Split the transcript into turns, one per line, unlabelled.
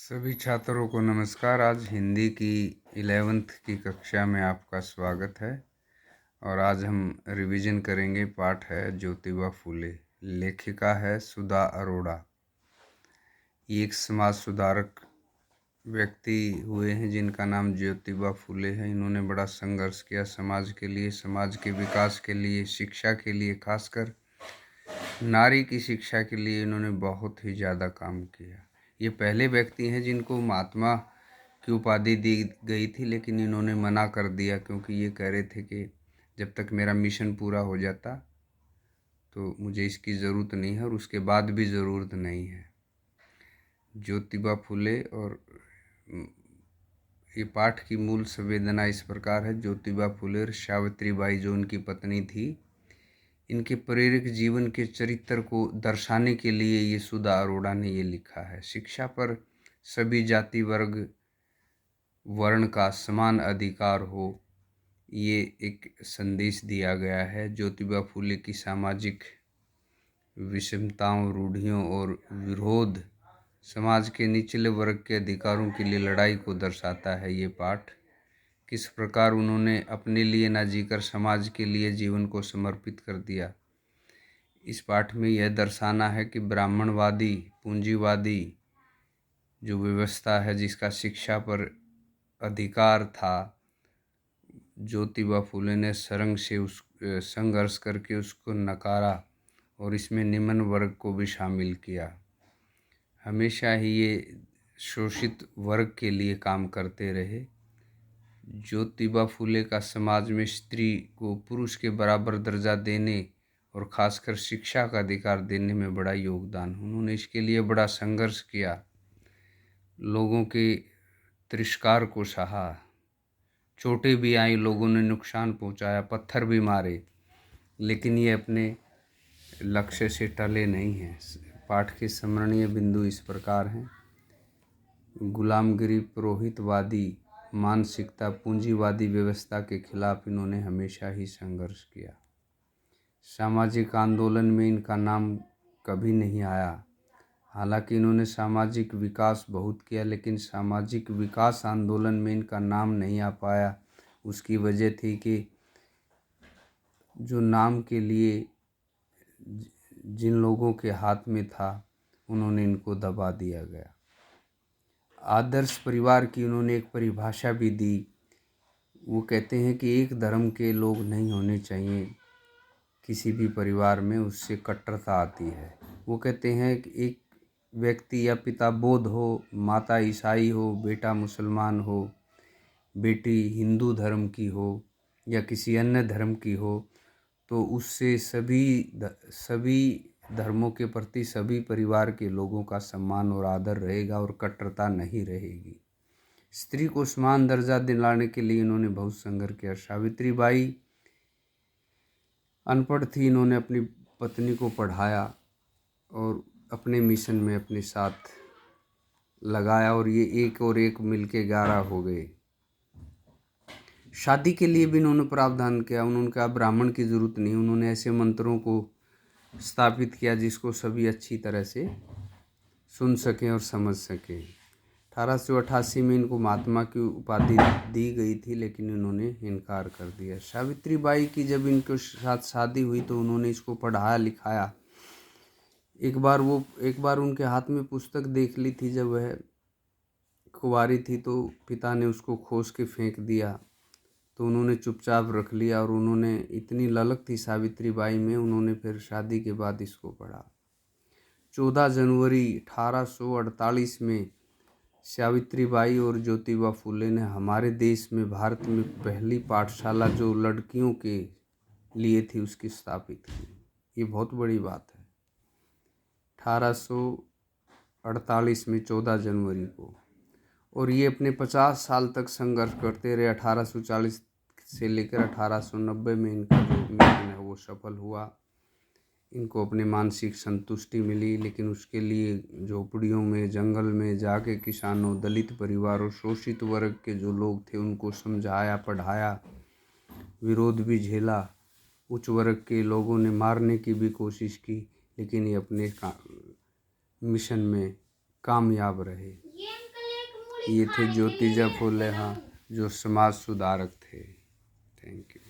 सभी छात्रों को नमस्कार। आज हिंदी की 11th की कक्षा में आपका स्वागत है और आज हम रिवीजन करेंगे। पाठ है ज्योतिबा फूले। लेखिका है सुधा अरोड़ा। ये एक समाज सुधारक व्यक्ति हुए हैं जिनका नाम ज्योतिबा फूले है। इन्होंने बड़ा संघर्ष किया समाज के लिए, समाज के विकास के लिए, शिक्षा के लिए, खासकर नारी की शिक्षा के लिए इन्होंने बहुत ही ज़्यादा काम किया। ये पहले व्यक्ति हैं जिनको महात्मा की उपाधि दी गई थी, लेकिन इन्होंने मना कर दिया क्योंकि ये कह रहे थे कि जब तक मेरा मिशन पूरा हो जाता तो मुझे इसकी ज़रूरत नहीं है और उसके बाद भी ज़रूरत नहीं है। ज्योतिबा फूले। और ये पाठ की मूल संवेदना इस प्रकार है। ज्योतिबा फूले और सावित्री बाई जो उनकी पत्नी थी, इनके प्रेरक जीवन के चरित्र को दर्शाने के लिए ये सुधा अरोड़ा ने ये लिखा है। शिक्षा पर सभी जाति वर्ग वर्ण का समान अधिकार हो, ये एक संदेश दिया गया है। ज्योतिबा फूले की सामाजिक विषमताओं, रूढ़ियों और विरोध समाज के निचले वर्ग के अधिकारों के लिए लड़ाई को दर्शाता है। ये पाठ किस प्रकार उन्होंने अपने लिए न जीकर समाज के लिए जीवन को समर्पित कर दिया। इस पाठ में यह दर्शाना है कि ब्राह्मणवादी पूंजीवादी जो व्यवस्था है, जिसका शिक्षा पर अधिकार था, ज्योतिबा फूले ने सरंग से उस संघर्ष करके उसको नकारा और इसमें निम्न वर्ग को भी शामिल किया। हमेशा ही ये शोषित वर्ग के लिए काम करते रहे। ज्योतिबा फूले का समाज में स्त्री को पुरुष के बराबर दर्जा देने और ख़ासकर शिक्षा का अधिकार देने में बड़ा योगदान। उन्होंने इसके लिए बड़ा संघर्ष किया, लोगों के तिरस्कार को सहा, चोटें भी आई, लोगों ने नुकसान पहुंचाया, पत्थर भी मारे, लेकिन ये अपने लक्ष्य से टले नहीं हैं। पाठ के स्मरणीय बिंदु इस प्रकार हैं। गुलामगिरी, पुरोहितवादी मानसिकता, पूंजीवादी व्यवस्था के खिलाफ इन्होंने हमेशा ही संघर्ष किया। सामाजिक आंदोलन में इनका नाम कभी नहीं आया। हालांकि इन्होंने सामाजिक विकास बहुत किया, लेकिन सामाजिक विकास आंदोलन में इनका नाम नहीं आ पाया। उसकी वजह थी कि जो नाम के लिए जिन लोगों के हाथ में था, उन्होंने इनको दबा दिया गया। आदर्श परिवार की उन्होंने एक परिभाषा भी दी। वो कहते हैं कि एक धर्म के लोग नहीं होने चाहिए किसी भी परिवार में, उससे कट्टरता आती है। वो कहते हैं कि एक व्यक्ति या पिता बौद्ध हो, माता ईसाई हो, बेटा मुसलमान हो, बेटी हिंदू धर्म की हो या किसी अन्य धर्म की हो, तो उससे सभी धर्मों के प्रति सभी परिवार के लोगों का सम्मान और आदर रहेगा और कट्टरता नहीं रहेगी। स्त्री को समान दर्जा दिलाने के लिए इन्होंने बहुत संघर्ष किया। सावित्री बाई अनपढ़ थी, इन्होंने अपनी पत्नी को पढ़ाया और अपने मिशन में अपने साथ लगाया और ये एक और एक मिलके 11 हो गए। शादी के लिए भी इन्होंने प्रावधान किया। उन्होंने कहा ब्राह्मण की ज़रूरत नहीं। उन्होंने ऐसे मंत्रों को स्थापित किया जिसको सभी अच्छी तरह से सुन सकें और समझ सकें। 1888 में इनको महात्मा की उपाधि दी गई थी, लेकिन इन्होंने इनकार कर दिया। सावित्री बाई की जब इनके साथ शादी हुई तो उन्होंने इसको पढ़ाया लिखाया। एक बार उनके हाथ में पुस्तक देख ली थी जब वह कुंवारी थी, तो पिता ने उसको खोस के फेंक दिया, तो उन्होंने चुपचाप रख लिया। और उन्होंने इतनी ललक थी सावित्री बाई में, उन्होंने फिर शादी के बाद इसको पढ़ा। 14 जनवरी 1848 में सावित्री बाई और ज्योतिबा फूले ने हमारे देश में, भारत में पहली पाठशाला जो लड़कियों के लिए थी उसकी स्थापित की। ये बहुत बड़ी बात है। 1848 में 14 जनवरी को। और ये अपने 50 साल तक संघर्ष करते रहे। 1840 से लेकर 1890 में इनका जो मिशन है वो सफल हुआ। इनको अपने मानसिक संतुष्टि मिली, लेकिन उसके लिए झोपड़ियों में, जंगल में जाके किसानों, दलित परिवारों, शोषित वर्ग के जो लोग थे उनको समझाया, पढ़ाया, विरोध भी झेला। उच्च वर्ग के लोगों ने मारने की भी कोशिश की, लेकिन ये अपने मिशन में कामयाब रहे। ये थे ज्योतिजा फुले, हाँ, जो समाज सुधारक थे। Thank you.